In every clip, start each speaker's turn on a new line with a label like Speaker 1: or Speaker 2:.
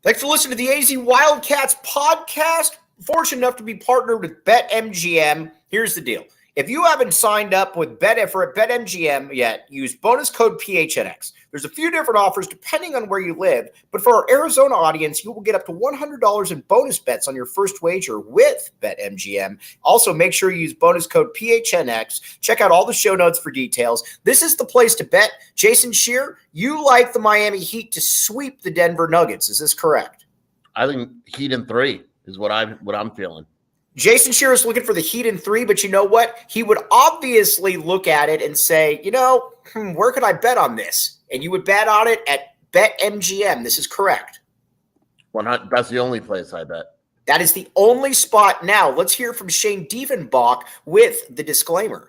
Speaker 1: Thanks for listening to the AZ Wildcats podcast. Fortunate enough to be partnered with BetMGM. Here's the deal. If you haven't signed up with BetMGM yet, use bonus code PHNX. There's a few different offers depending on where you live, but for our Arizona audience, you will get up to $100 in bonus bets on your first wager with BetMGM. Also, make sure you use bonus code PHNX. Check out all the show notes for details. This is the place to bet. Jason Scheer, you like the Miami Heat to sweep the Denver Nuggets. Is this correct?
Speaker 2: I think Heat in 3 is what I'm feeling.
Speaker 1: Jason Scheer is looking for the Heat in 3, but you know what? He would obviously look at it and say, where could I bet on this? And you would bet on it at BetMGM. This is correct.
Speaker 2: That's the only place I bet.
Speaker 1: That is the only spot now. Let's hear from Shane Diefenbach with the disclaimer.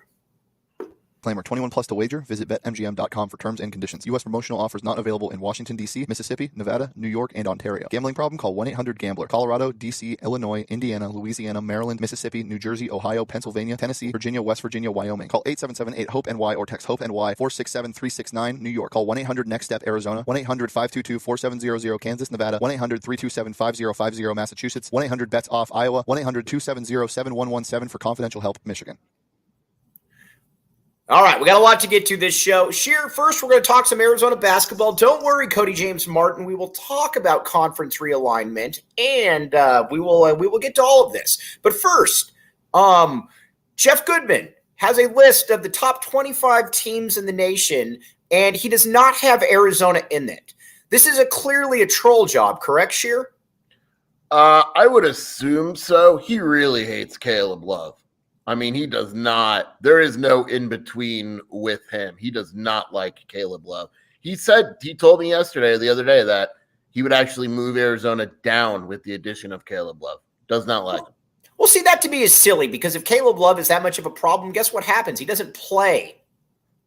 Speaker 3: Disclaimer, 21 plus to wager. Visit BetMGM.com for terms and conditions. U.S. promotional offers not available in Washington, D.C., Mississippi, Nevada, New York, and Ontario. Gambling problem? Call 1-800-GAMBLER. Colorado, D.C., Illinois, Indiana, Louisiana, Maryland, Mississippi, New Jersey, Ohio, Pennsylvania, Tennessee, Virginia, West Virginia, Wyoming. Call 877-8-HOPE-NY or text HOPE-NY 467-369, New York. Call 1-800-NEXT-STEP, Arizona. 1-800-522-4700, Kansas, Nevada. 1-800-327-5050, Massachusetts. 1-800-BETS-OFF, Iowa. 1-800-270-7117 for confidential help, Michigan.
Speaker 1: All right, we got a lot to get to this show. Scheer, first we're going to talk some Arizona basketball. Don't worry, Cody James Martin. We will talk about conference realignment, and we will get to all of this. But first, Jeff Goodman has a list of the top 25 teams in the nation, and he does not have Arizona in it. This is clearly a troll job, correct, Scheer?
Speaker 2: I would assume so. He really hates Caleb Love. I mean, he does not. There is no in between with him. He does not like Caleb Love. He told me the other day, that he would actually move Arizona down with the addition of Caleb Love. Does not like him.
Speaker 1: Well, see, that to me is silly, because if Caleb Love is that much of a problem, guess what happens? He doesn't play.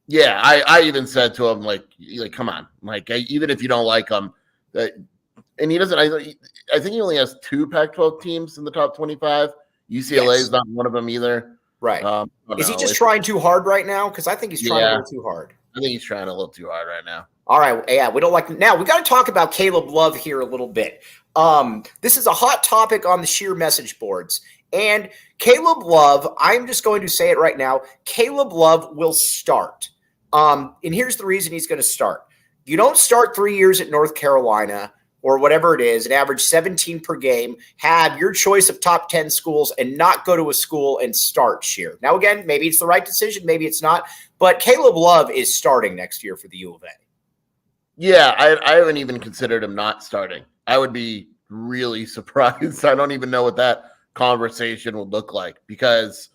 Speaker 2: Yeah, I even said to him, like, come on. Like, even if you don't like him, and he doesn't, I think he only has 2 Pac-12 teams in the top 25. UCLA is not one of them either.
Speaker 1: Right. Is he just trying too hard right now? Because I think he's trying a little too hard.
Speaker 2: I think he's trying a little too hard right now.
Speaker 1: All right. Yeah, we don't like – now, we got to talk about Caleb Love here a little bit. This is a hot topic on the Scheer message boards. And Caleb Love, I'm just going to say it right now, Caleb Love will start. And here's the reason he's going to start. You don't start 3 years at North Carolina – or whatever it is, and average 17 per game, have your choice of top 10 schools and not go to a school and start Scheer. Now, again, maybe it's the right decision, maybe it's not, but Caleb Love is starting next year for the U of A.
Speaker 2: Yeah, I haven't even considered him not starting. I would be really surprised. I don't even know what that conversation would look like, because,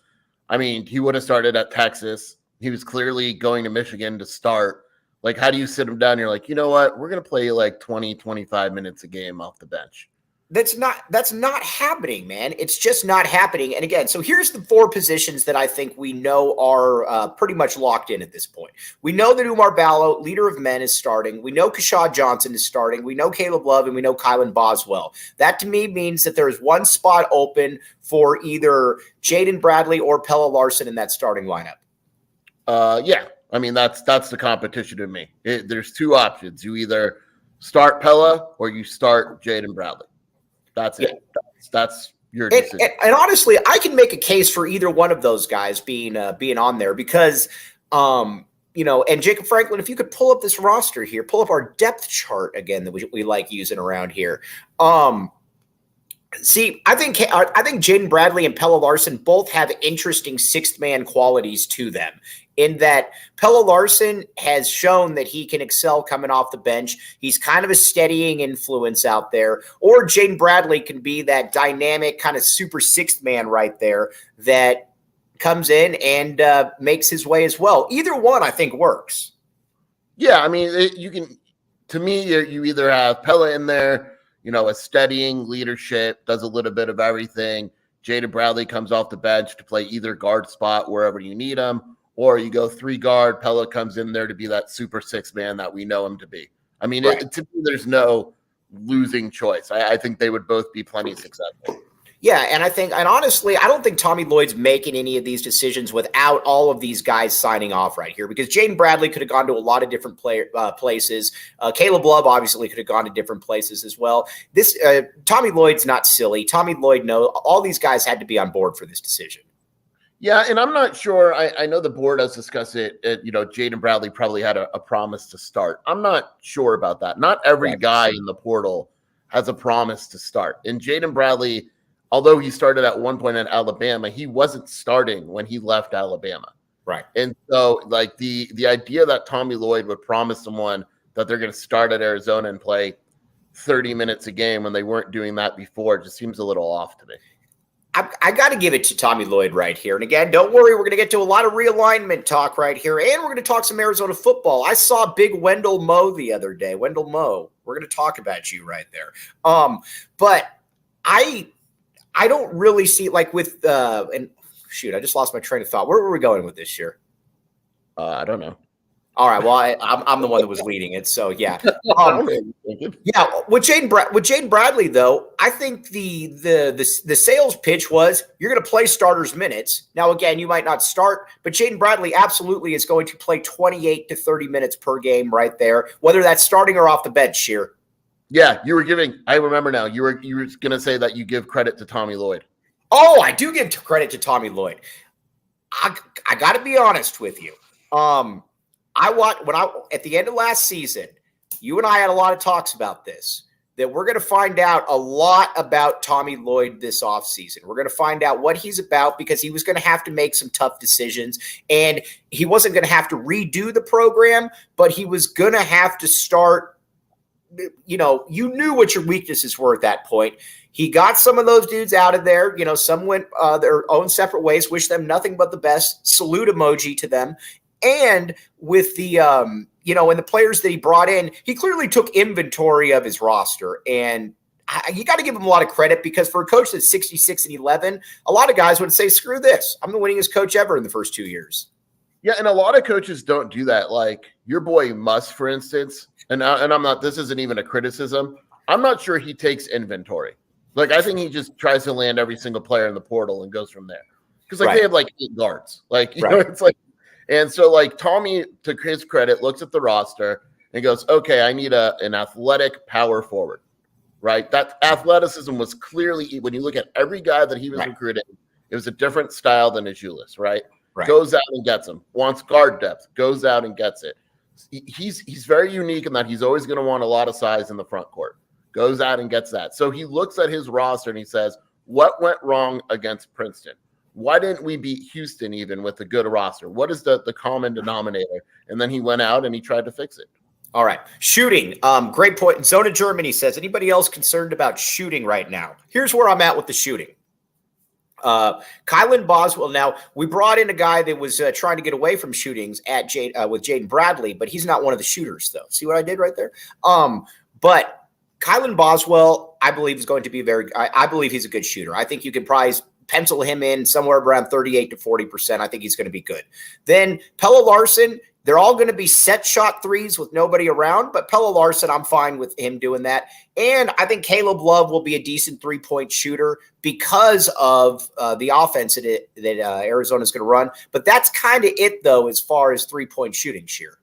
Speaker 2: I mean, he would have started at Texas. He was clearly going to Michigan to start. Like, how do you sit him down? You're like, you know what? We're going to play like 20, 25 minutes a game off the bench.
Speaker 1: That's not happening, man. It's just not happening. And again, so here's the 4 positions that I think we know are pretty much locked in at this point. We know that Oumar Ballo, leader of men, is starting. We know Keshad Johnson is starting. We know Caleb Love, and we know Kylan Boswell. That to me means that there is 1 spot open for either Jaden Bradley or Pelle Larsson in that starting lineup.
Speaker 2: Yeah. I mean, that's the competition to me. There's 2 options. You either start Pelle or you start Jaden Bradley. That's it. That's your decision.
Speaker 1: And honestly, I can make a case for either one of those guys being on there, because, and Jacob Franklin, if you could pull up this roster here, pull up our depth chart again that we like using around here. See, I think Jaden Bradley and Pelle Larsson both have interesting 6th man qualities to them, in that Pelle Larsson has shown that he can excel coming off the bench. He's kind of a steadying influence out there. Or Jaden Bradley can be that dynamic kind of super 6th man right there that comes in and makes his way as well. Either one, I think, works.
Speaker 2: Yeah, I mean, to me, you either have Pelle in there, a steadying leadership, does a little bit of everything. Jaden Bradley comes off the bench to play either guard spot wherever you need him, or you go 3 guard. Pelle comes in there to be that super 6 man that we know him to be. I mean, right. To me, there's no losing choice. I think they would both be plenty successful.
Speaker 1: Yeah, and honestly, I don't think Tommy Lloyd's making any of these decisions without all of these guys signing off right here, because Jaden Bradley could have gone to a lot of different places. Caleb Love obviously could have gone to different places as well. This Tommy Lloyd's not silly. Tommy Lloyd knows all these guys had to be on board for this decision.
Speaker 2: Yeah, and I'm not sure. I know the board has discussed it. Jaden Bradley probably had a promise to start. I'm not sure about that. Not every guy in the portal has a promise to start. And Jaden Bradley, although he started at one point at Alabama, he wasn't starting when he left Alabama.
Speaker 1: Right.
Speaker 2: And so, like, the idea that Tommy Lloyd would promise someone that they're going to start at Arizona and play 30 minutes a game when they weren't doing that before just seems a little off to me.
Speaker 1: I got to give it to Tommy Lloyd right here. And again, don't worry, we're going to get to a lot of realignment talk right here, and we're going to talk some Arizona football. I saw big Wendell Moe the other day. Wendell Moe, we're going to talk about you right there. But I don't really see, like, with and shoot, I just lost my train of thought. Where were we going with this year?
Speaker 2: I don't know.
Speaker 1: All right. Well, I'm the one that was leading it. So yeah. Yeah. With Jaden Bradley, though, I think the sales pitch was you're going to play starters minutes. Now, again, you might not start, but Jaden Bradley absolutely is going to play 28 to 30 minutes per game right there, whether that's starting or off the bench, Scheer.
Speaker 2: Yeah, you were giving. I remember now. You were going to say that you give credit to Tommy Lloyd.
Speaker 1: Oh, I do give credit to Tommy Lloyd. I got to be honest with you. At the end of last season, you and I had a lot of talks about this, that we're going to find out a lot about Tommy Lloyd this offseason. We're going to find out what he's about, because he was going to have to make some tough decisions, and he wasn't going to have to redo the program, but he was going to have to start. You knew what your weaknesses were at that point. He got some of those dudes out of there. Some went their own separate ways. Wish them nothing but the best. Salute emoji to them. And with the, and the players that he brought in, he clearly took inventory of his roster. And you got to give him a lot of credit, because for a coach that's 66-11, a lot of guys would say, screw this. I'm the winningest coach ever in the first 2 years.
Speaker 2: Yeah, and a lot of coaches don't do that. Like your boy Muss, for instance, and I'm not, this isn't even a criticism. I'm not sure he takes inventory. Like, I think he just tries to land every single player in the portal and goes from there. Because, they have, 8 guards. It's like, and so, Tommy, to his credit, looks at the roster and goes, okay, I need an athletic power forward, right? That athleticism was clearly, when you look at every guy that he was recruiting, it was a different style than Azuolas, right? Goes out and gets him. Wants guard depth, goes out and gets it. He's very unique in that he's always going to want a lot of size in the front court. Goes out and gets that. So he looks at his roster and he says, what went wrong against Princeton? Why didn't we beat Houston even with a good roster? What is the common denominator? And then he went out and he tried to fix it.
Speaker 1: All right. Shooting. Great point. Zona Germany says, anybody else concerned about shooting right now? Here's where I'm at with the shooting. Kylan Boswell. Now, we brought in a guy that was trying to get away from shootings with Jaden Bradley, but he's not one of the shooters, though. See what I did right there? But Kylan Boswell, I believe, is going to be I believe he's a good shooter. I think you can probably pencil him in somewhere around 38 to 40%. I think he's going to be good. Then Pelle Larsson, they're all going to be set shot threes with nobody around, but Pelle Larsson, I'm fine with him doing that. And I think Caleb Love will be a decent 3-point shooter because of the offense that Arizona is going to run. But that's kind of it, though, as far as 3-point shooting, Scheer.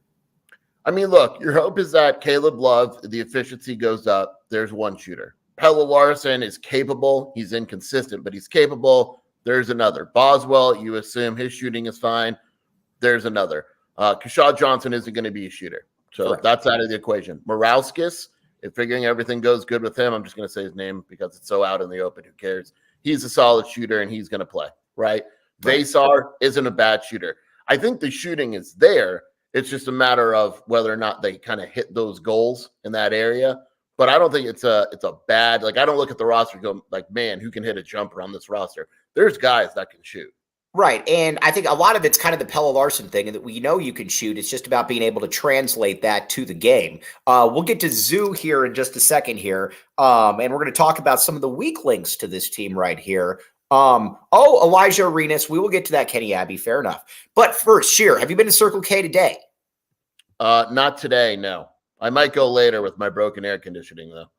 Speaker 2: I mean, look, your hope is that Caleb Love, the efficiency goes up. There's one shooter. Pelle Larsson is capable. He's inconsistent, but he's capable. There's another. Boswell, you assume his shooting is fine. There's another. Keshad Johnson isn't going to be a shooter. So that's out of the equation. Morauskas, if figuring everything goes good with him, I'm just going to say his name because it's so out in the open. Who cares? He's a solid shooter, and he's going to play, right? Vasar isn't a bad shooter. I think the shooting is there. It's just a matter of whether or not they kind of hit those goals in that area. But I don't think it's a bad, I don't look at the roster and go, man, who can hit a jumper on this roster? There's guys that can shoot.
Speaker 1: Right. And I think a lot of it's kind of the Pelle Larsson thing, and that we know you can shoot. It's just about being able to translate that to the game. We'll get to Zoo here in just a second here. And we're going to talk about some of the weak links to this team right here. Elijah Arenas. We will get to that, Kenny Abbey. Fair enough. But first, Scheer, have you been to Circle K today?
Speaker 2: Not today, no. I might go later with my broken air conditioning, though.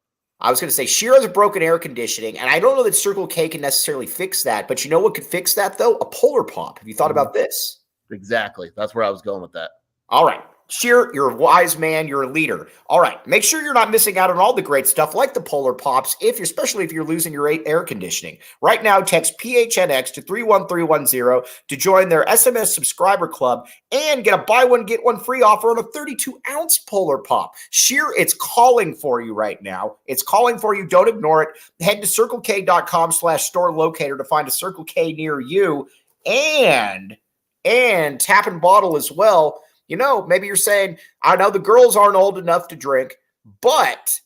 Speaker 1: I was going to say Scheer has a broken air conditioning, and I don't know that Circle K can necessarily fix that. But you know what could fix that, though? A Polar Pop. Have you thought about this?
Speaker 2: Exactly. That's where I was going with that.
Speaker 1: All right. Scheer, you're a wise man. You're a leader. All right. Make sure you're not missing out on all the great stuff like the Polar Pops, especially if you're losing your air conditioning. Right now, text PHNX to 31310 to join their SMS subscriber club and get a buy one, get one free offer on a 32-ounce Polar Pop. Scheer, it's calling for you right now. It's calling for you. Don't ignore it. Head to CircleK.com/store locator to find a Circle K near you and Tap and Bottle as well. You know, maybe you're saying, I know the girls aren't old enough to drink, but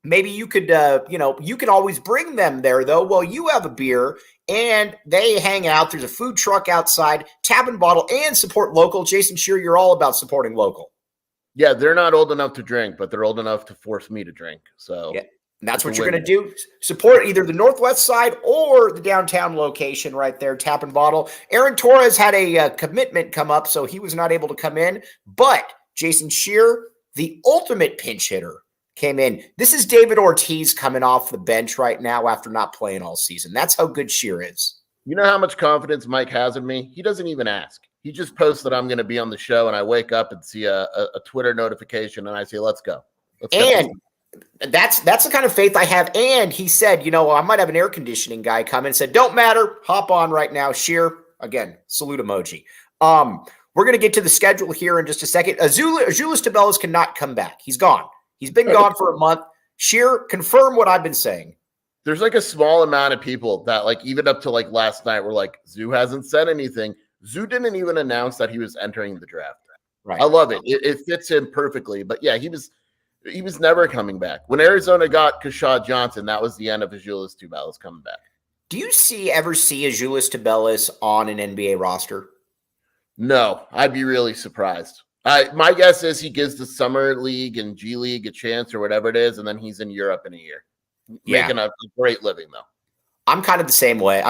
Speaker 1: maybe you could, you can always bring them there, though. Well, you have a beer, and they hang out. There's a food truck outside, Tap and Bottle, and support local. Jason Scheer, you're all about supporting local.
Speaker 2: Yeah, they're not old enough to drink, but they're old enough to force me to drink. So
Speaker 1: yeah. And that's what you're going to do. Support either the Northwest side or the downtown location right there, Tap and Bottle. Aaron Torres had a commitment come up, so he was not able to come in. But Jason Scheer, the ultimate pinch hitter, came in. This is David Ortiz coming off the bench right now after not playing all season. That's how good Scheer is.
Speaker 2: You know how much confidence Mike has in me? He doesn't even ask. He just posts that I'm going to be on the show, and I wake up and see a Twitter notification, and I say, let's go. That's
Speaker 1: the kind of faith I have. And he said, I might have an air conditioning guy come and said, don't matter. Hop on right now. Scheer, again, salute emoji. We're going to get to the schedule here in just a second. Azuolas Tubelis cannot come back. He's gone. He's been gone for a month. Scheer, confirm what I've been saying.
Speaker 2: There's like a small amount of people that even up to last night were like, Zoo hasn't said anything. Zoo didn't even announce that he was entering the draft.
Speaker 1: Right.
Speaker 2: I love it. It fits him perfectly. But yeah, he was never coming back. When Arizona got Keshad Johnson, that was the end of Azuolas Tubelis coming back.
Speaker 1: Do you ever see Azuolas Tubelis on an NBA roster?
Speaker 2: No, I'd be really surprised. My guess is he gives the Summer League and G League a chance or whatever it is, and then he's in Europe in a year. Making a great living, though.
Speaker 1: I'm kind of the same way.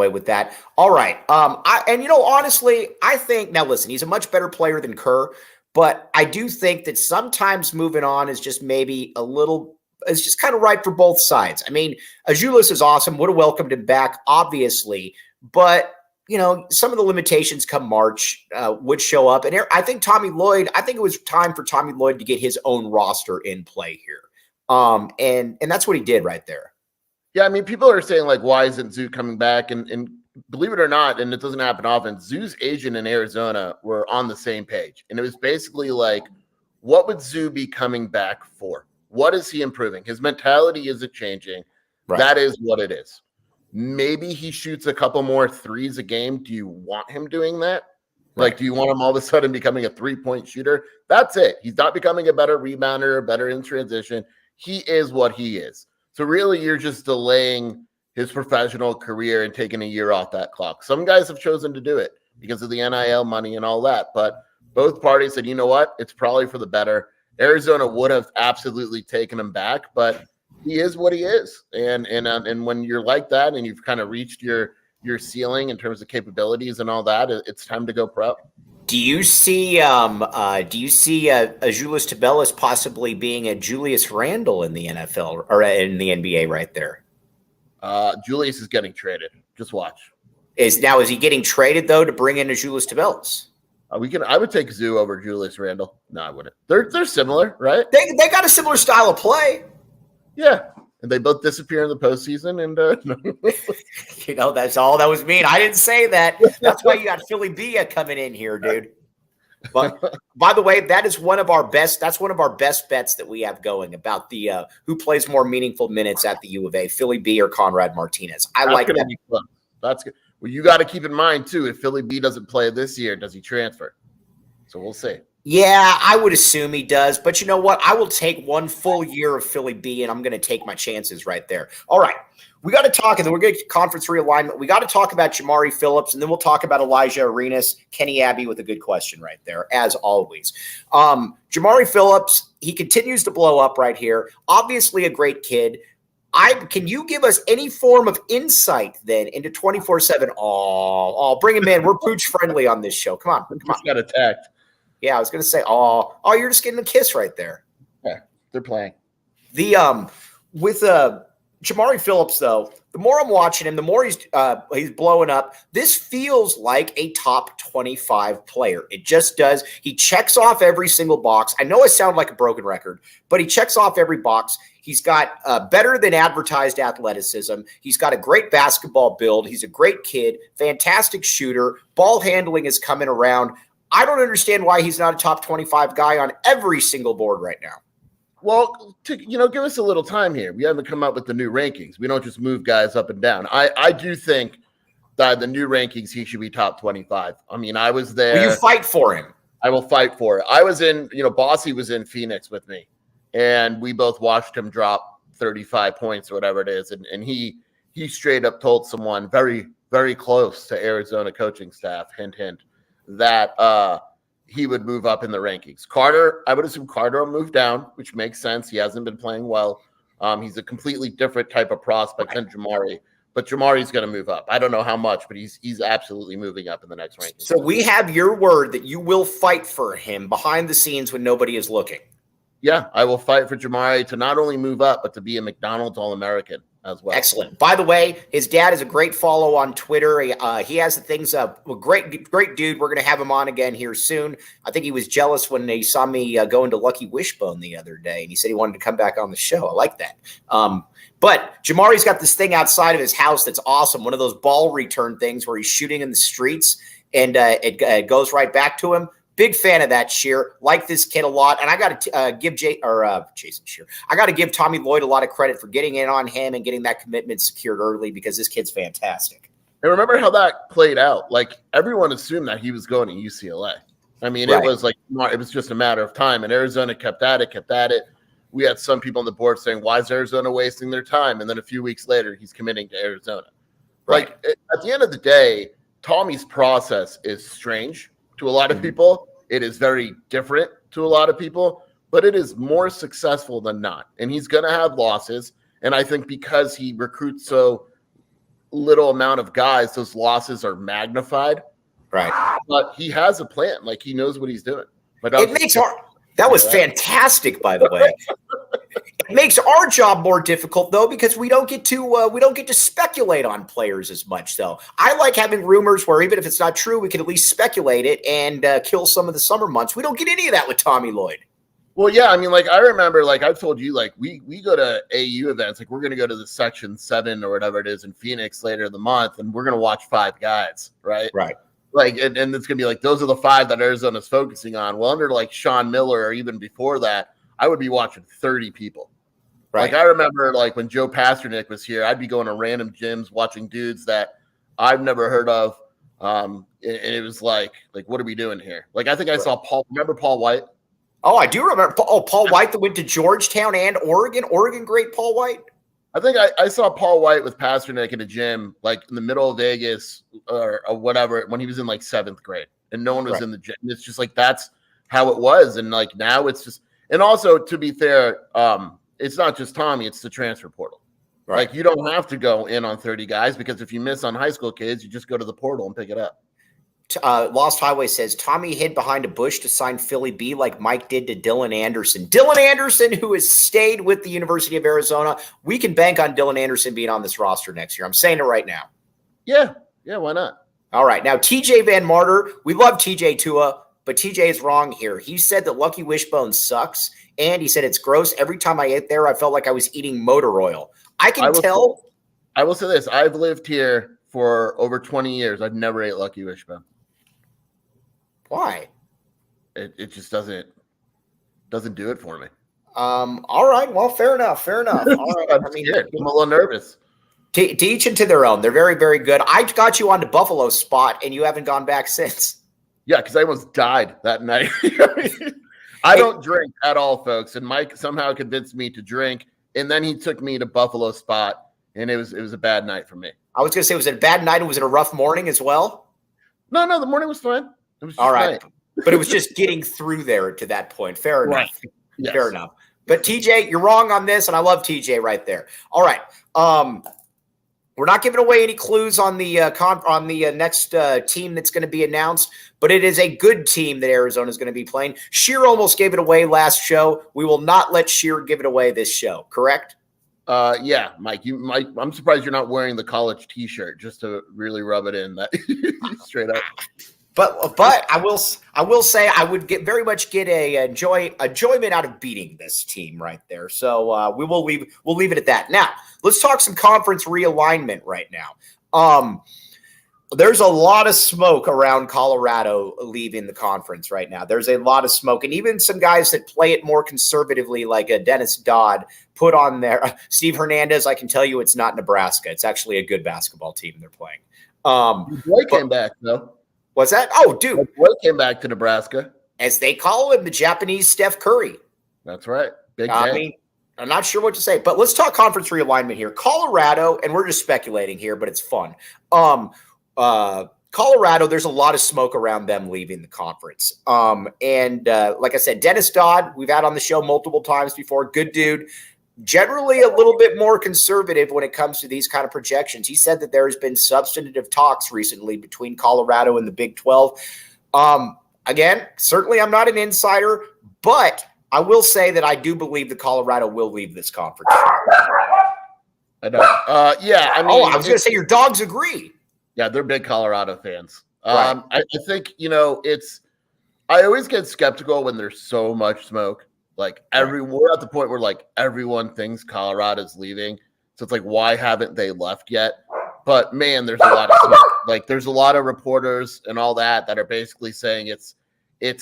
Speaker 1: With that. All right. Honestly, I think, now listen, he's a much better player than Kerr. But I do think that sometimes moving on is just maybe it's just kind of right for both sides. I mean, Azuolas is awesome. Would have welcomed him back, obviously. But, some of the limitations come March would show up. And I think it was time for Tommy Lloyd to get his own roster in play here. And that's what he did right there.
Speaker 2: Yeah, I mean, people are saying, why isn't Zoo coming back? And believe it or not, and it doesn't happen often, Zoo's agent in Arizona were on the same page. And it was basically what would Zoo be coming back for? What is he improving? His mentality isn't changing. Right. That is what it is. Maybe he shoots a couple more threes a game. Do you want him doing that? Right. Do you want him all of a sudden becoming a three-point shooter? That's it. He's not becoming a better rebounder, better in transition. He is what he is. So really, you're just delaying his professional career and taking a year off that clock. Some guys have chosen to do it because of the NIL money and all that. But both parties said, you know what? It's probably for the better. Arizona would have absolutely taken him back, but he is what he is. And when you're like that and you've kind of reached your ceiling in terms of capabilities and all that, it's time to go pro.
Speaker 1: Do you see Azuolas Tubelis possibly being a Julius Randle in the NFL or in the NBA right there?
Speaker 2: Julius is getting traded. Just watch.
Speaker 1: Is he getting traded though to bring in Azuolas Tubelis?
Speaker 2: I would take Zoo over Julius Randle. No, I wouldn't. They're similar, right?
Speaker 1: They got a similar style of play.
Speaker 2: Yeah. And they both disappear in the postseason. And
Speaker 1: that's all that was mean. I didn't say that. That's why you got Philly B coming in here, dude. But by the way, that's one of our best bets that we have going about the who plays more meaningful minutes at the U of A, Philly B or Conrad Martinez. I like that.
Speaker 2: That's good. Well, you got to keep in mind too, if Philly B doesn't play this year, does he transfer? So we'll see.
Speaker 1: Yeah, I would assume he does. But you know what? I will take one full year of Philly B, and I'm going to take my chances right there. All right. We got to talk, and then we're going to get conference realignment. We got to talk about Jamari Phillips, and then we'll talk about Elijah Arenas. Kenny Abbey with a good question right there, as always. Jamari Phillips, he continues to blow up right here. Obviously a great kid. Can you give us any form of insight then into 24/7? Oh, bring him in. We're pooch friendly on this show. Come on.
Speaker 2: Just got attacked.
Speaker 1: Yeah, I was going to say, you're just getting a kiss right there.
Speaker 2: Yeah, they're playing.
Speaker 1: The with Jamari Phillips, though, the more I'm watching him, the more he's blowing up. This feels like a top 25 player. It just does. He checks off every single box. I know I sound like a broken record, but he checks off every box. He's got better than advertised athleticism. He's got a great basketball build. He's a great kid, fantastic shooter. Ball handling is coming around. I don't understand why he's not a top 25 guy on every single board right now.
Speaker 2: Well, give us a little time here. We haven't come up with the new rankings. We don't just move guys up and down. I do think that the new rankings, he should be top 25. I mean, I was there.
Speaker 1: Will you fight for him?
Speaker 2: I will fight for it. I was in, Bossy was in Phoenix with me, and we both watched him drop 35 points or whatever it is. And he straight up told someone very, very close to Arizona coaching staff, hint, hint, that he would move up in the rankings. Carter, I would assume Carter will move down, which makes sense. He hasn't been playing well. He's a completely different type of prospect than Jamari, but Jamari's going to move up. I don't know how much, but he's absolutely moving up in the next ranking.
Speaker 1: So we have your word that you will fight for him behind the scenes when nobody is looking.
Speaker 2: Yeah, I will fight for Jamari to not only move up, but to be a McDonald's All-American as well.
Speaker 1: Excellent. By the way, his dad is a great follow on Twitter. He has the things great dude. We're going to have him on again here soon. I think he was jealous when he saw me go into Lucky Wishbone the other day, and he said he wanted to come back on the show. I like that. But Jamari's got this thing outside of his house that's awesome. One of those ball return things where he's shooting in the streets and it goes right back to him. Big fan of that, Scheer. Like this kid a lot, and I got to give Jason Scheer. I got to give Tommy Lloyd a lot of credit for getting in on him and getting that commitment secured early because this kid's fantastic.
Speaker 2: And remember how that played out? Like everyone assumed that he was going to UCLA. I mean, It was just a matter of time, and Arizona kept at it. We had some people on the board saying, "Why is Arizona wasting their time?" And then a few weeks later, he's committing to Arizona.
Speaker 1: Right.
Speaker 2: Like at the end of the day, Tommy's process is strange to a lot of people. It is very different to a lot of people, but it is more successful than not. And he's going to have losses. And I think because he recruits so little amount of guys, those losses are magnified.
Speaker 1: Right.
Speaker 2: But he has a plan. Like he knows what he's doing. But
Speaker 1: that was fantastic, by the way. It makes our job more difficult though, because we don't get to speculate on players as much. Though I like having rumors where even if it's not true, we can at least speculate it and kill some of the summer months. We don't get any of that with Tommy Lloyd.
Speaker 2: Well, yeah, I mean, like I remember, like I've told you, like we go to AU events, like we're gonna go to the Section 7 or whatever it is in Phoenix later in the month, and we're gonna watch 5 guys, right?
Speaker 1: Right.
Speaker 2: Like, and it's gonna be like those are the 5 that Arizona's focusing on. Well, under like Sean Miller or even before that, I would be watching 30 people. Right. Like I remember, like when Joe Pasternak was here, I'd be going to random gyms watching dudes that I've never heard of, and it was like, what are we doing here? Like I think I saw Paul. Remember Paul White?
Speaker 1: Oh, I do remember. Paul White that went to Georgetown and Oregon. Oregon great Paul White.
Speaker 2: I think I saw Paul White with Pasternak in a gym, like in the middle of Vegas or whatever, when he was in like 7th grade, and no one was in the gym. It's just like that's how it was, and like now it's just. And also, to be fair, it's not just Tommy; it's the transfer portal. Right. Like you don't have to go in on 30 guys because if you miss on high school kids, you just go to the portal and pick it up.
Speaker 1: Lost Highway says Tommy hid behind a bush to sign Philly B like Mike did to Dylan Anderson. Dylan Anderson, who has stayed with the University of Arizona, we can bank on Dylan Anderson being on this roster next year. I'm saying it right now.
Speaker 2: Yeah, why not?
Speaker 1: All right, now TJ Van Martyr, we love TJ Tua, but TJ is wrong here. He said that Lucky Wishbone sucks, and he said it's gross. Every time I ate there, I felt like I was eating motor oil. I will say this. I've lived here for over 20 years. I've never ate Lucky Wishbone. Why? It just doesn't do it for me. All right. Well, fair enough. All right.
Speaker 2: I'm a little nervous.
Speaker 1: To each and to their own. They're very, very good. I got you onto Buffalo spot, and you haven't gone back since.
Speaker 2: Yeah, because I almost died that night. I don't drink at all, folks. And Mike somehow convinced me to drink, and then he took me to Buffalo spot, and it was a bad night for me.
Speaker 1: I was going to say, was it a bad night, and was it a rough morning as well?
Speaker 2: No, the morning was fine. It was just
Speaker 1: all right. But it was just getting through there to that point. Fair enough. Right. Yes. Fair enough. But TJ, you're wrong on this, and I love TJ right there. All right. We're not giving away any clues on the next team that's going to be announced, but it is a good team that Arizona is going to be playing. Scheer almost gave it away last show. We will not let Scheer give it away this show, correct?
Speaker 2: Yeah, Mike. I'm surprised you're not wearing the college T-shirt just to really rub it in. That straight up.
Speaker 1: But I will say I would very much get enjoyment out of beating this team right there. So we'll leave it at that. Now let's talk some conference realignment right now. There's a lot of smoke around Colorado leaving the conference right now. There's a lot of smoke, and even some guys that play it more conservatively, like Dennis Dodd, put on there. Steve Hernandez, I can tell you, it's not Nebraska. It's actually a good basketball team they're playing.
Speaker 2: Lloyd came back though.
Speaker 1: What's that? Oh, dude.
Speaker 2: Lloyd came back to Nebraska.
Speaker 1: As they call him, the Japanese Steph Curry.
Speaker 2: That's right. Big
Speaker 1: I mean, I'm not sure what to say, but let's talk conference realignment here. Colorado, and we're just speculating here, but it's fun. Colorado, there's a lot of smoke around them leaving the conference. Like I said, Dennis Dodd, we've had on the show multiple times before. Good dude. Generally a little bit more conservative when it comes to these kind of projections. He said that there has been substantive talks recently between Colorado and the Big 12. Again, certainly I'm not an insider, but I will say that I do believe that Colorado will leave this conference.
Speaker 2: I know. Yeah, I mean,
Speaker 1: I was going to say your dogs agree.
Speaker 2: Yeah, they're big Colorado fans.
Speaker 1: Right.
Speaker 2: I think, I always get skeptical when there's so much smoke. Like we're at the point where like everyone thinks Colorado's leaving. So it's like, why haven't they left yet? But man, there's a lot of smoke. Like there's a lot of reporters and all that are basically saying it's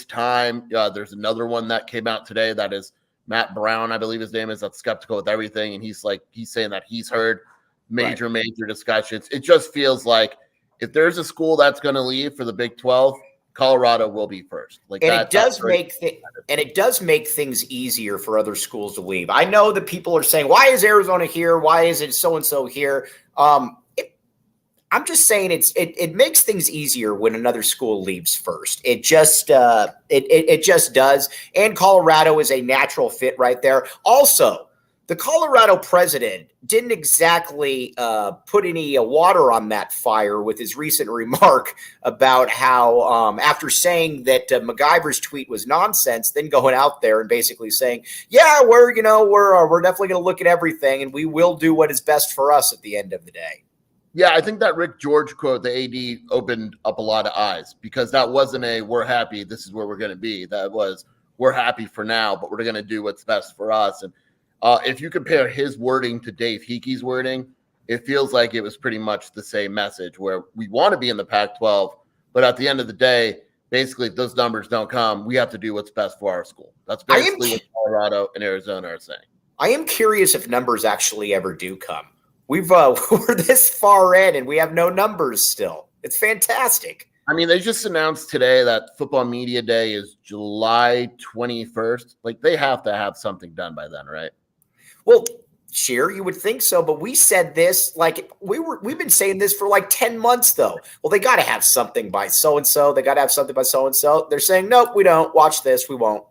Speaker 2: time. There's another one that came out today that is Matt Brown, I believe his name is, that's skeptical with everything. And he's saying that he's heard major discussions. It just feels like if there's a school that's going to leave for the Big 12, Colorado will be first. Like, and it
Speaker 1: does make things easier for other schools to leave. I know that people are saying, "Why is Arizona here? Why is it so and so here?" I'm just saying it makes things easier when another school leaves first. It just it just does. And Colorado is a natural fit right there. Also, the Colorado president didn't exactly put any water on that fire with his recent remark about how, after saying that MacGyver's tweet was nonsense, then going out there and basically saying, "Yeah, we're definitely going to look at everything, and we will do what is best for us at the end of the day."
Speaker 2: Yeah, I think that Rick George quote, the AD, opened up a lot of eyes, because that wasn't "we're happy, this is where we're going to be." That was, "We're happy for now, but we're going to do what's best for us." And if you compare his wording to Dave Hickey's wording, it feels like it was pretty much the same message, where we want to be in the Pac-12, but at the end of the day, basically, if those numbers don't come, we have to do what's best for our school. That's basically what Colorado and Arizona are saying.
Speaker 1: I am curious if numbers actually ever do come. We're this far in, and we have no numbers still. It's fantastic.
Speaker 2: I mean, they just announced today that Football Media Day is July 21st. Like, they have to have something done by then, right?
Speaker 1: Well, Scheer, you would think so, but we said this, like, we've been saying this for like 10 months, though. Well, they got to have something by so-and-so. They got to have something by so-and-so. They're saying, nope, we don't. Watch this. We won't.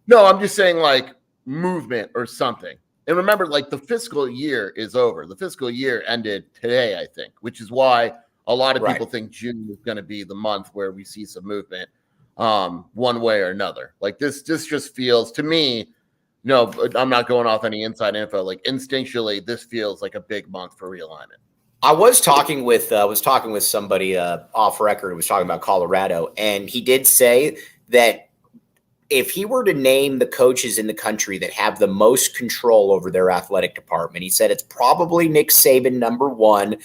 Speaker 2: No, I'm just saying, like, movement or something. And remember, like, the fiscal year is over. The fiscal year ended today, I think, which is why a lot of people think June is going to be the month where we see some movement one way or another. Like, this just feels, to me, no, I'm not going off any inside info. Like, instinctually, this feels like a big month for realignment.
Speaker 1: I was talking with somebody off record who was talking about Colorado, and he did say that if he were to name the coaches in the country that have the most control over their athletic department, he said it's probably Nick Saban, number one,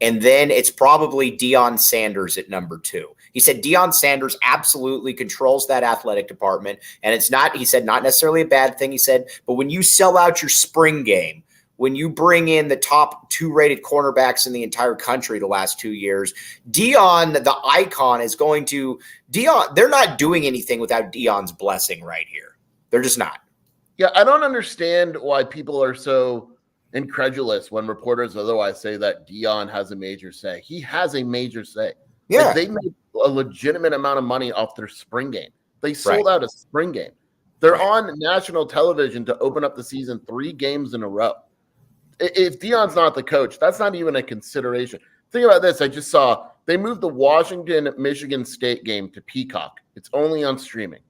Speaker 1: and then it's probably Deion Sanders at number two. He said Deion Sanders absolutely controls that athletic department, and it's not, he said, not necessarily a bad thing. He said, but when you sell out your spring game, when you bring in the top 2-rated cornerbacks in the entire country the last 2 years, Deion, the icon, is going to – Deion, they're not doing anything without Deion's blessing right here. They're just not.
Speaker 2: Yeah, I don't understand why people are so incredulous when reporters otherwise say that Deion has a major say. He has a major say.
Speaker 1: Yeah.
Speaker 2: Like, they made a legitimate amount of money off their spring game. They sold out a spring game. They're on national television to open up the season 3 games in a row. if Deion's not the coach, that's not even a consideration. Think about this. I just saw they moved the Washington-Michigan State game to Peacock. It's only on streaming.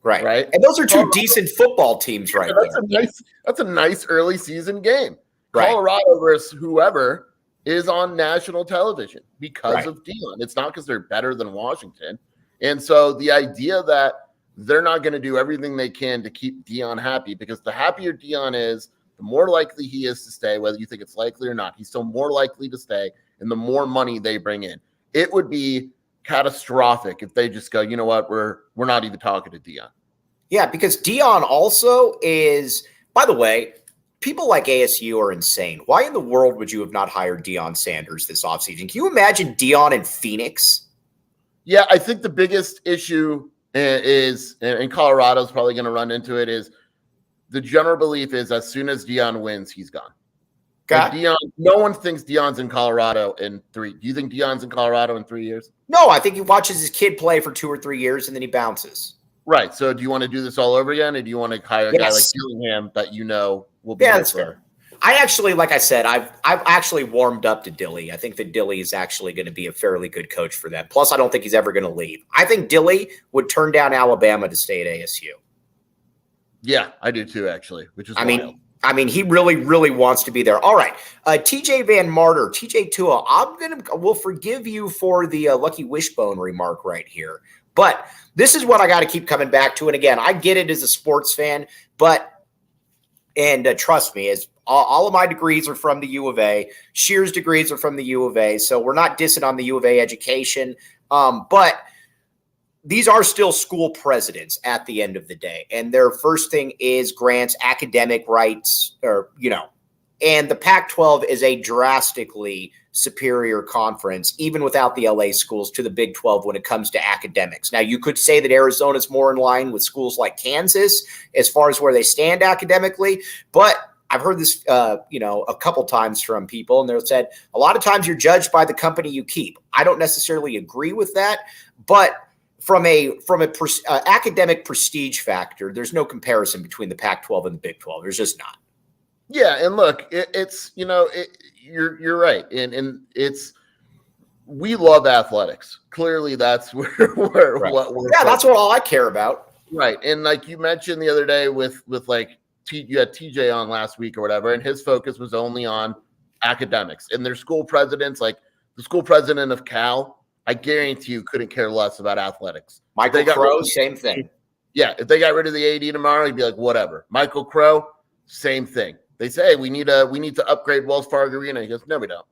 Speaker 2: Right.
Speaker 1: And those are two decent football teams right there.
Speaker 2: That's a nice early season game.
Speaker 1: Right.
Speaker 2: Colorado versus whoever is on national television because of Deion. It's not because they're better than Washington. And so the idea that they're not going to do everything they can to keep Deion happy, because the happier Deion is, the more likely he is to stay, whether you think it's likely or not. He's still more likely to stay, and the more money they bring in. It would be catastrophic if they just go, you know what, we're not even talking to Deion.
Speaker 1: Yeah, because Deion also is, by the way, people like ASU are insane. Why in the world would you have not hired Deion Sanders this offseason? Can you imagine Deion in Phoenix?
Speaker 2: Yeah, I think the biggest issue is, and Colorado's probably going to run into it, is the general belief is as soon as Deion wins, he's gone. Like Deion, no one thinks Deion's in Colorado in 3. Do you think Deion's in Colorado in 3 years?
Speaker 1: No, I think he watches his kid play for 2 or 3 years and then he bounces.
Speaker 2: Right. So do you want to do this all over again, or do you want to hire a guy like Dillingham that you know will be?
Speaker 1: Yeah, that's fair. I actually, like I said, I've actually warmed up to Dilly. I think that Dilly is actually going to be a fairly good coach for them. Plus, I don't think he's ever going to leave. I think Dilly would turn down Alabama to stay at ASU.
Speaker 2: Yeah, I do too, actually, which is wild.
Speaker 1: I mean, he really, really wants to be there. All right. TJ Van Martyr, TJ Tua, we'll forgive you for the Lucky Wishbone remark right here. But this is what I got to keep coming back to. And again, I get it as a sports fan, and trust me, as all of my degrees are from the U of A. Scheer's degrees are from the U of A. So we're not dissing on the U of A education. But these are still school presidents at the end of the day. And their first thing is grants academic rights, and the Pac-12 is a drastically superior conference, even without the LA schools, to the Big 12 when it comes to academics. Now, you could say that Arizona is more in line with schools like Kansas as far as where they stand academically, but I've heard this, a couple times from people, and they've said a lot of times you're judged by the company you keep. I don't necessarily agree with that, but from academic prestige factor, there's no comparison between the Pac-12 and the Big 12. There's just not.
Speaker 2: Yeah, and look, you're right, and it's, we love athletics. Clearly, that's where what we're.
Speaker 1: Yeah, that's what all I care about.
Speaker 2: Right, and like you mentioned the other day with like you had TJ on last week or whatever, and his focus was only on academics. And their school presidents, like the school president of Cal, I guarantee you couldn't care less about athletics.
Speaker 1: Michael Crow, same thing.
Speaker 2: Yeah, if they got rid of the AD tomorrow, he'd be like, whatever. Michael Crow, same thing. They say, hey, we need to upgrade Wells Fargo Arena. He goes, no, we don't.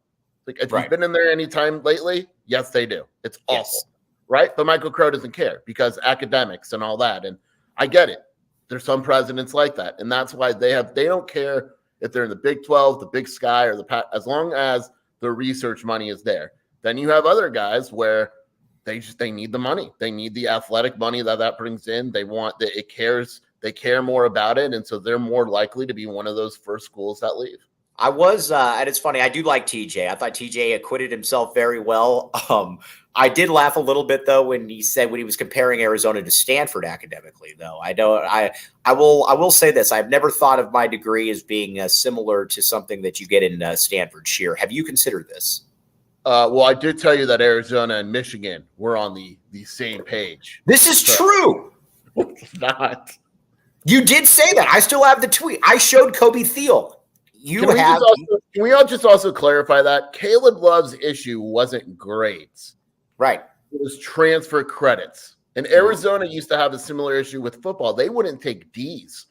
Speaker 2: Like, have you been in there any time lately? Yes, they do. It's awful, right? But Michael Crow doesn't care because academics and all that. And I get it. There's some presidents like that, and that's why they don't care if they're in the Big 12, the Big Sky, or the Pac, as long as the research money is there. Then you have other guys where they need the money. They need the athletic money that brings in. They want that it cares. They care more about it, and so they're more likely to be one of those first schools that leave.
Speaker 1: I was, and it's funny, I do like TJ. I thought TJ acquitted himself very well. I did laugh a little bit though when he was comparing Arizona to Stanford academically. Though I will say this: I've never thought of my degree as being similar to something that you get in Stanford. Scheer, have you considered this?
Speaker 2: Well, I did tell you that Arizona and Michigan were on the same page.
Speaker 1: This is true.
Speaker 2: It's not.
Speaker 1: You did say that. I still have the tweet. I showed Kobe Thiel.
Speaker 2: Can we all just also clarify that Caleb Love's issue wasn't grades.
Speaker 1: Right.
Speaker 2: It was transfer credits. And Arizona used to have a similar issue with football. They wouldn't take D's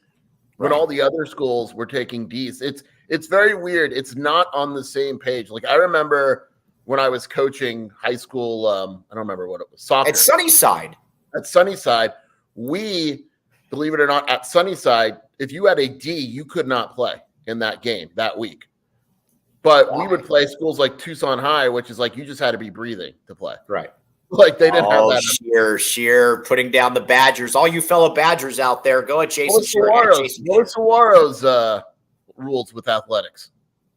Speaker 2: when all the other schools were taking D's. It's very weird. It's not on the same page. Like I remember when I was coaching high school, I don't remember what it was. Soccer.
Speaker 1: At Sunnyside.
Speaker 2: At Sunnyside, we, believe it or not, at Sunnyside, if you had a D, you could not play in that game that week. But we would play schools like Tucson High, which is like you just had to be breathing to play.
Speaker 1: Right.
Speaker 2: Like they didn't have that.
Speaker 1: Scheer, putting down the Badgers. All you fellow Badgers out there, go at Jason Scheer.
Speaker 2: What Saguaro's rules with athletics?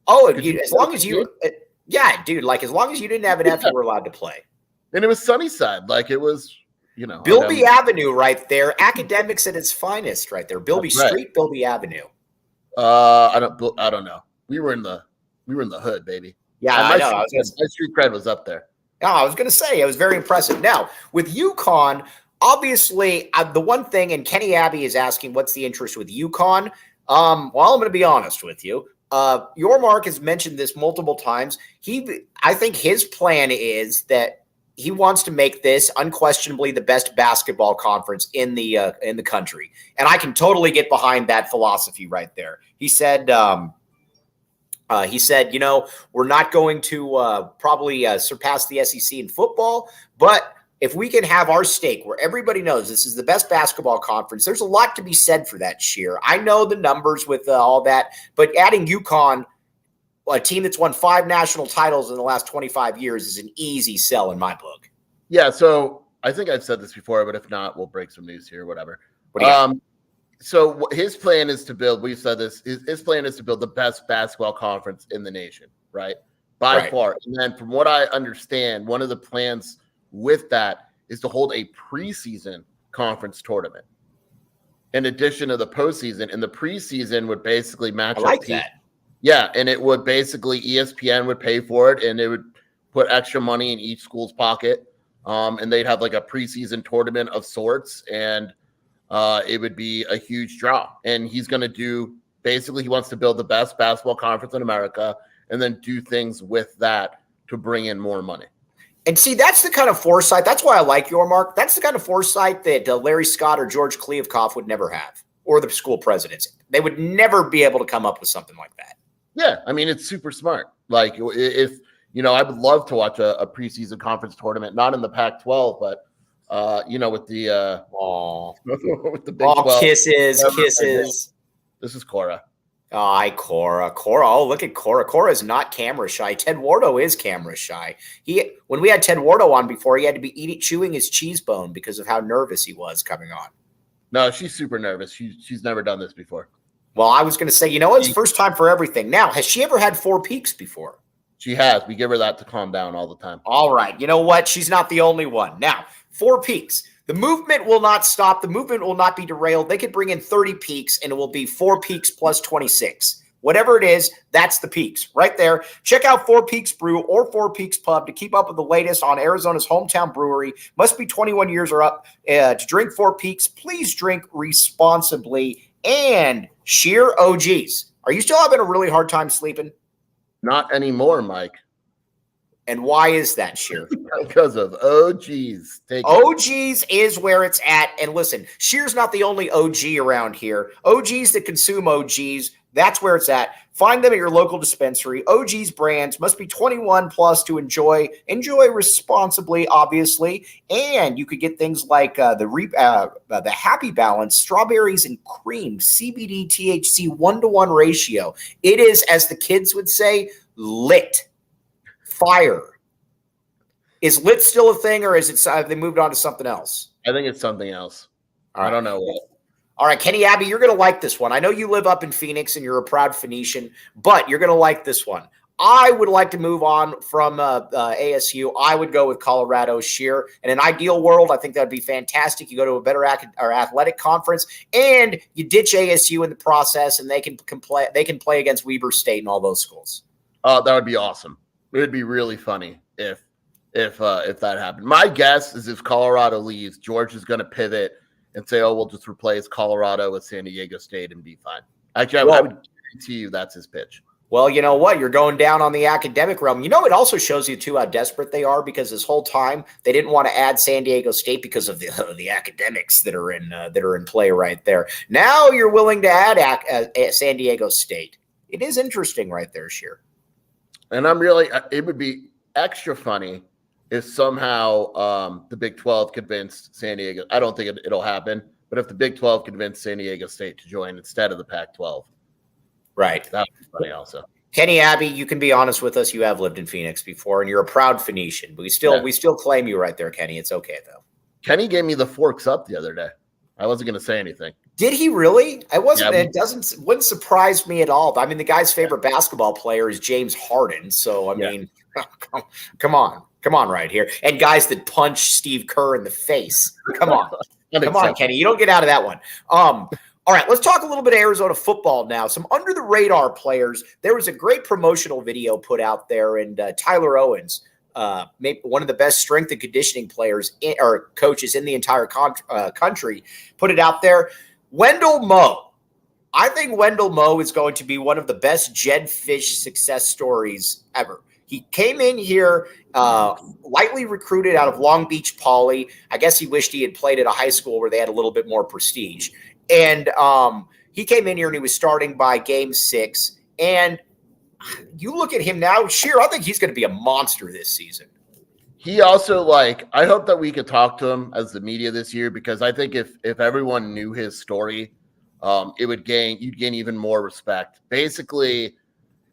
Speaker 1: Oh, as long as you as long as you didn't have an F, you were allowed to play.
Speaker 2: And it was Sunnyside. Like it was,
Speaker 1: Bilby Avenue right there. Academics at its finest right there. Bilby Street, Bilby Avenue.
Speaker 2: I don't know. we were in the hood, baby.
Speaker 1: Yeah,
Speaker 2: And
Speaker 1: I know.
Speaker 2: my street cred was up there.
Speaker 1: Yeah, I was going to say, it was very impressive. Now, with UConn, obviously, the one thing, and Kenny Abbey is asking, what's the interest with UConn? Well, I'm going to be honest with you. Your Mark has mentioned this multiple times. I think his plan is that he wants to make this unquestionably the best basketball conference in the country, and I can totally get behind that philosophy right there. He said, we're not going to probably surpass the SEC in football, but if we can have our stake where everybody knows this is the best basketball conference, there's a lot to be said for that, Scheer. I know the numbers with all that, but adding UConn, a team that's won 5 national titles in the last 25 years, is an easy sell in my book.
Speaker 2: Yeah, so I think I've said this before, but if not, we'll break some news here, whatever. So his plan is to build, we've said this, his plan is to build the best basketball conference in the nation, right? By far. And then from what I understand, one of the plans with that is to hold a preseason conference tournament in addition to the postseason. And the preseason would basically match up teams.
Speaker 1: That.
Speaker 2: Yeah, and it would basically, ESPN would pay for it, and it would put extra money in each school's pocket. And they'd have like a preseason tournament of sorts, and it would be a huge draw. And he's going to do, basically, he wants to build the best basketball conference in America and then do things with that to bring in more money.
Speaker 1: And see, that's the kind of foresight. That's why I like your Mark. That's the kind of foresight that Larry Scott or George Kliavkoff would never have, or the school presidents. They would never be able to come up with something like that.
Speaker 2: Yeah, I mean, it's super smart. Like, if, I would love to watch a preseason conference tournament, not in the Pac-12, but, with the with the Big 12.
Speaker 1: Kisses.
Speaker 2: This is Cora.
Speaker 1: Hi, Cora. Oh, look at Cora. Cora is not camera shy. Ted Wardo is camera shy. When we had Ted Wardo on before, he had to be chewing his cheese bone because of how nervous he was coming on.
Speaker 2: No, she's super nervous. She's never done this before.
Speaker 1: Well, I was going to say, it's first time for everything. Now, has she ever had 4 peaks before?
Speaker 2: She has. We give her that to calm down all the time.
Speaker 1: All right. You know what? She's not the only one. Now, 4 peaks. The movement will not stop. The movement will not be derailed. They could bring in 30 peaks, and it will be 4 peaks plus 26. Whatever it is, that's the peaks right there. Check out 4 Peaks Brew or 4 Peaks Pub to keep up with the latest on Arizona's hometown brewery. Must be 21 years or up to drink 4 Peaks. Please drink responsibly. And Scheer, OGs. Are you still having a really hard time sleeping?
Speaker 2: Not anymore, Mike.
Speaker 1: And why is that, Scheer?
Speaker 2: Because of OGs.
Speaker 1: OGs is where it's at. And listen, Scheer's not the only OG around here. OGs that consume OGs, that's where it's at. Find them at your local dispensary. OGs brands must be 21 plus to enjoy. Enjoy responsibly, obviously. And you could get things like the Happy Balance, strawberries and cream, CBD THC 1-to-1 ratio. It is, as the kids would say, fire. Is lit still a thing, or is it? Have they moved on to something else?
Speaker 2: I think it's something else. I don't know what.
Speaker 1: All right, Kenny Abbey, you're going to like this one. I know you live up in Phoenix and you're a proud Phoenician, but you're going to like this one. I would like to move on from ASU. I would go with Colorado, Scheer. In an ideal world, I think that would be fantastic. You go to a better athletic conference, and you ditch ASU in the process, and they can play. They can play against Weber State and all those schools.
Speaker 2: That would be awesome. It would be really funny if that happened. My guess is if Colorado leaves, George is going to pivot and say, we'll just replace Colorado with San Diego State and be fine. Actually, I would guarantee you that's his pitch.
Speaker 1: Well, you know what? You're going down on the academic realm. It also shows you, too, how desperate they are, because this whole time they didn't want to add San Diego State because of the academics that are in play right there. Now you're willing to add San Diego State. It is interesting right there, Scheer.
Speaker 2: And it would be extra funny if somehow the Big 12 convinced San Diego. I don't think it'll happen, but if the Big 12 convinced San Diego State to join instead of the Pac-12.
Speaker 1: Right.
Speaker 2: That would be funny also.
Speaker 1: Kenny Abbey, you can be honest with us. You have lived in Phoenix before, and you're a proud Phoenician. But we still claim you right there, Kenny. It's okay, though.
Speaker 2: Kenny gave me the forks up the other day. I wasn't going to say anything.
Speaker 1: Did he really? I wasn't. Yeah, it wouldn't surprise me at all. I mean, the guy's favorite basketball player is James Harden. So, I mean, come on right here. And guys that punch Steve Kerr in the face. Come on. Come on, Kenny. You don't get out of that one. All right, let's talk a little bit of Arizona football now. Some under-the-radar players. There was a great promotional video put out there, and Tyler Owens, maybe one of the best strength and conditioning players or coaches in the entire country, put it out there. Wendell Moe. I think Wendell Moe is going to be one of the best Jed Fish success stories ever. He came in here lightly recruited out of Long Beach Poly. I guess he wished he had played at a high school where they had a little bit more prestige. And he came in here and he was starting by game 6. And you look at him now, Scheer, I think he's going to be a monster this season.
Speaker 2: He also, I hope that we could talk to him as the media this year, because I think if everyone knew his story, you'd gain even more respect. Basically,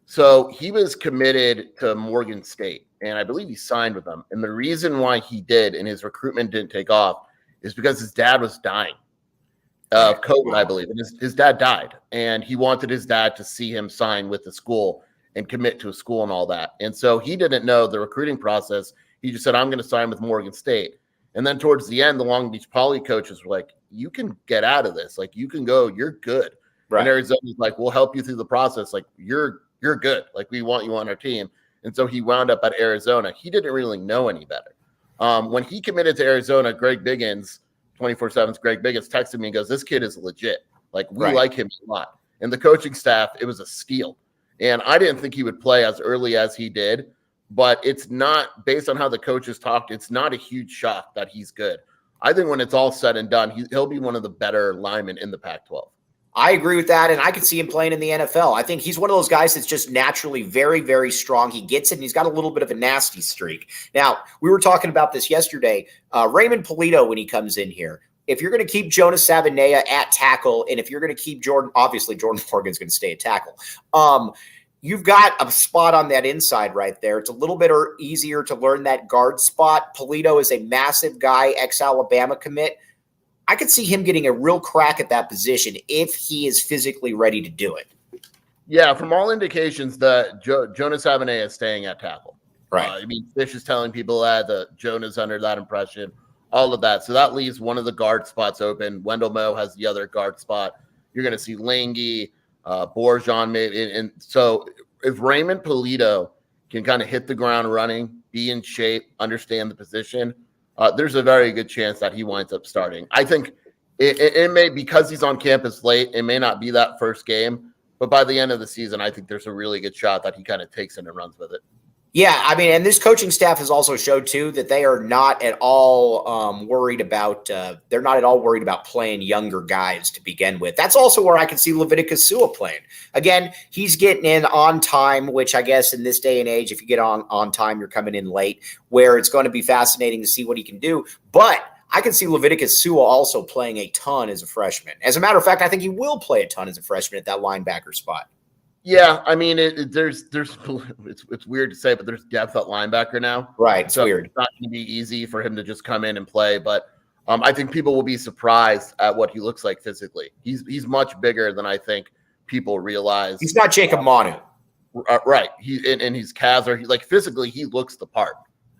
Speaker 2: so he was committed to Morgan State, and I believe he signed with them. And the reason why he did and his recruitment didn't take off is because his dad was dying of COVID, I believe. And his dad died, and he wanted his dad to see him sign with the school and commit to a school and all that. And so he didn't know the recruiting process. He just said, I'm going to sign with Morgan State. And then towards the end, the Long Beach Poly coaches were like, you can get out of this. You can go. You're good. Right. And Arizona's like, we'll help you through the process. You're good. We want you on our team. And so he wound up at Arizona. He didn't really know any better. When he committed to Arizona, Greg Biggins, 24/7's Greg Biggins, texted me and goes, this kid is legit. We like him a lot. And the coaching staff, it was a steal. And I didn't think he would play as early as he did, but it's not, based on how the coaches talked, it's not a huge shock that he's good. I think when it's all said and done, he'll be one of the better linemen in the Pac-12.
Speaker 1: I agree with that, and I could see him playing in the NFL. I think he's one of those guys that's just naturally very, very strong. He gets it, and he's got a little bit of a nasty streak. Now, we were talking about this yesterday. Raymond Polito, when he comes in here, if you're going to keep Jonas Savanea at tackle, and if you're going to keep Jordan Morgan's going to stay at tackle, you've got a spot on that inside right there. It's a little bit easier to learn that guard spot. Polito is a massive guy, ex-Alabama commit. I could see him getting a real crack at that position if he is physically ready to do it.
Speaker 2: Yeah, from all indications, Jonas Savanea is staying at tackle.
Speaker 1: Right.
Speaker 2: Fish is telling people that Jonah's under that impression, all of that. So that leaves one of the guard spots open. Wendell Moe has the other guard spot. You're going to see Lange, Borjan, maybe. And so if Raymond Polito can kind of hit the ground running, be in shape, understand the position, there's a very good chance that he winds up starting. I think it may, because he's on campus late, it may not be that first game, but by the end of the season, I think there's a really good shot that he kind of takes it and runs with it.
Speaker 1: Yeah, and this coaching staff has also showed too that they are not at all worried about. They're not at all worried about playing younger guys to begin with. That's also where I can see Leviticus Sua playing. Again, he's getting in on time, which I guess in this day and age, if you get on time, you're coming in late. Where it's going to be fascinating to see what he can do. But I can see Leviticus Sua also playing a ton as a freshman. As a matter of fact, I think he will play a ton as a freshman at that linebacker spot.
Speaker 2: Yeah, there's it's weird to say, but there's depth at linebacker now.
Speaker 1: Right, it's weird.
Speaker 2: It's not going to be easy for him to just come in and play, but I think people will be surprised at what he looks like physically. He's much bigger than I think people realize.
Speaker 1: He's not Jacob Manu.
Speaker 2: Right. And his calves are physically he looks the part.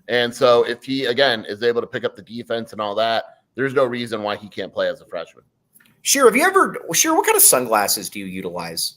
Speaker 2: And so if he again is able to pick up the defense and all that, there's no reason why he can't play as a freshman.
Speaker 1: Scheer, what kind of sunglasses do you utilize?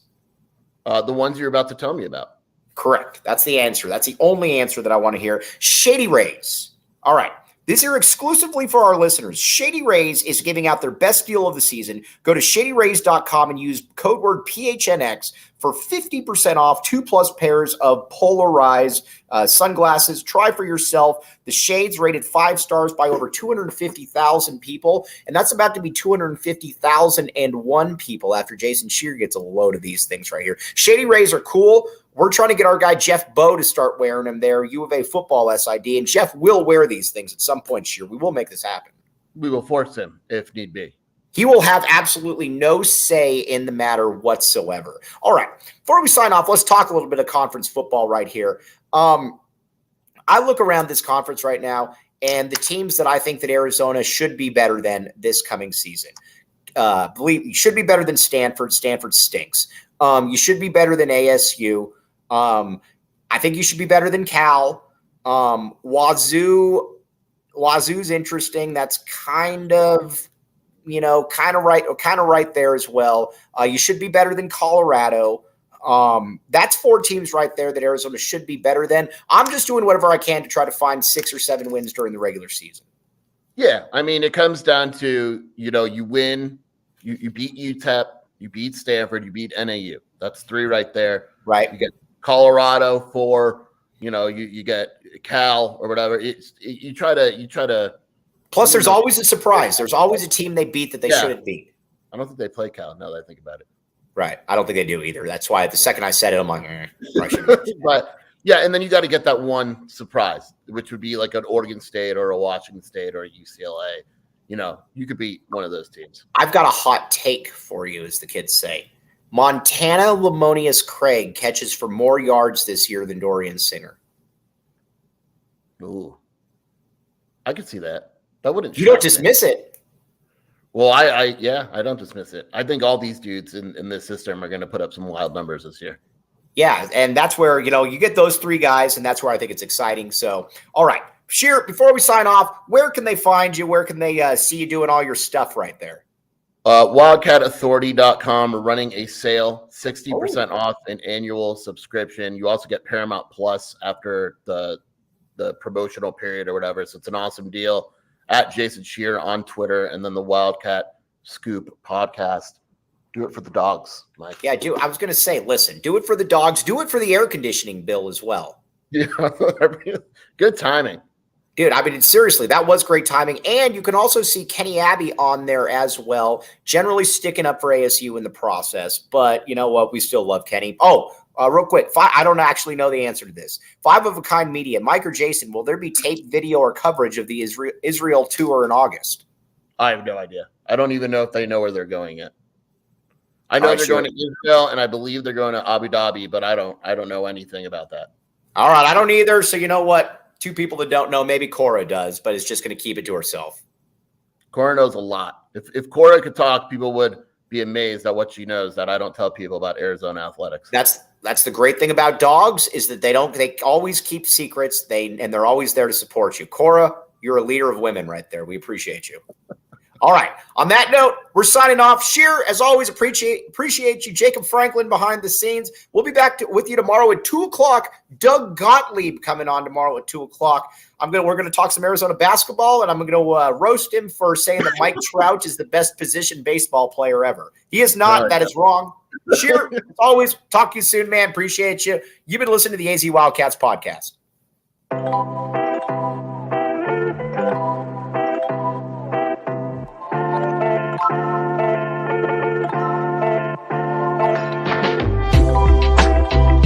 Speaker 2: The ones you're about to tell me about.
Speaker 1: Correct. That's the answer. That's the only answer that I want to hear. Shady Rays. All right. This here exclusively for our listeners. Shady Rays is giving out their best deal of the season. Go to shadyrays.com and use code word PHNX for 50% off 2+ pairs of polarized sunglasses. Try for yourself. The shades rated 5 stars by over 250,000 people. And that's about to be 250,001 people after Jason Scheer gets a load of these things right here. Shady Rays are cool. We're trying to get our guy Jeff Bowe to start wearing them there, U of A football SID, and Jeff will wear these things at some point this year. We will make this happen.
Speaker 2: We will force him if need be.
Speaker 1: He will have absolutely no say in the matter whatsoever. All right, before we sign off, let's talk a little bit of conference football right here. I look around this conference right now, and the teams that I think that Arizona should be better than this coming season. You should be better than Stanford. Stanford stinks. You should be better than ASU. I think you should be better than Cal. Wazoo's interesting. That's kind of kind of right there as well. You should be better than Colorado. That's 4 teams right there that Arizona should be better than. I'm just doing whatever I can to try to find 6 or 7 wins during the regular season.
Speaker 2: Yeah, I mean, it comes down to, you win, you beat UTEP, you beat Stanford, you beat NAU. That's 3 right there.
Speaker 1: Right.
Speaker 2: You get Colorado 4, you get Cal or whatever. You try to.
Speaker 1: Plus, there's always a surprise. There's always a team they beat that they shouldn't beat.
Speaker 2: I don't think they play Cal now that I think about it.
Speaker 1: Right. I don't think they do either. That's why the second I said it, I'm like,
Speaker 2: But yeah, and then you got to get that one surprise, which would be like an Oregon State or a Washington State or a UCLA. You could beat one of those teams.
Speaker 1: I've got a hot take for you, as the kids say. Montana Lamonius Craig catches for more yards this year than Dorian Singer.
Speaker 2: Ooh, I could see that. That wouldn't.
Speaker 1: You don't dismiss it.
Speaker 2: Well, I don't dismiss it. I think all these dudes in this system are going to put up some wild numbers this year.
Speaker 1: Yeah, and that's where, you get those 3 guys, and that's where I think it's exciting. So, all right. Scheer, before we sign off, where can they find you? Where can they see you doing all your stuff right there?
Speaker 2: WildcatAuthority.com. We're running a sale, 60% off an annual subscription. You also get Paramount Plus after the promotional period or whatever. So it's an awesome deal. At Jason Scheer on Twitter, and then the Wildcat Scoop podcast. Do it for the dogs, Mike.
Speaker 1: Yeah, I was going to say, listen, do it for the dogs. Do it for the air conditioning bill as well.
Speaker 2: Yeah, good timing.
Speaker 1: Dude, I mean, seriously, that was great timing. And you can also see Kenny Abbey on there as well, generally sticking up for ASU in the process. But you know what? We still love Kenny. Oh, real quick, I don't actually know the answer to this. 5 of a Kind Media, Mike or Jason, will there be tape, video, or coverage of the Israel tour in August?
Speaker 2: I have no idea. I don't even know if they know where they're going yet. I know they're going to Israel, and I believe they're going to Abu Dhabi, but I don't know anything about that.
Speaker 1: All right, I don't either. So you know what? 2 people that don't know, maybe Cora does, but it's just going to keep it to herself.
Speaker 2: Cora knows a lot. If Cora could talk, people would be amazed at what she knows that I don't tell people about Arizona athletics.
Speaker 1: That's the great thing about dogs, is that they always keep secrets. They're always there to support you. Cora, you're a leader of women right there. We appreciate you. All right. On that note, we're signing off. Scheer, as always, appreciate you. Jacob Franklin behind the scenes. We'll be back with you tomorrow at 2:00. Doug Gottlieb coming on tomorrow at 2:00. We're going to talk some Arizona basketball, and I'm going to roast him for saying that Mike Trout is the best position baseball player ever. He is not. That is wrong. Scheer, as always, talk to you soon, man. Appreciate you. You've been listening to the AZ Wildcats podcast.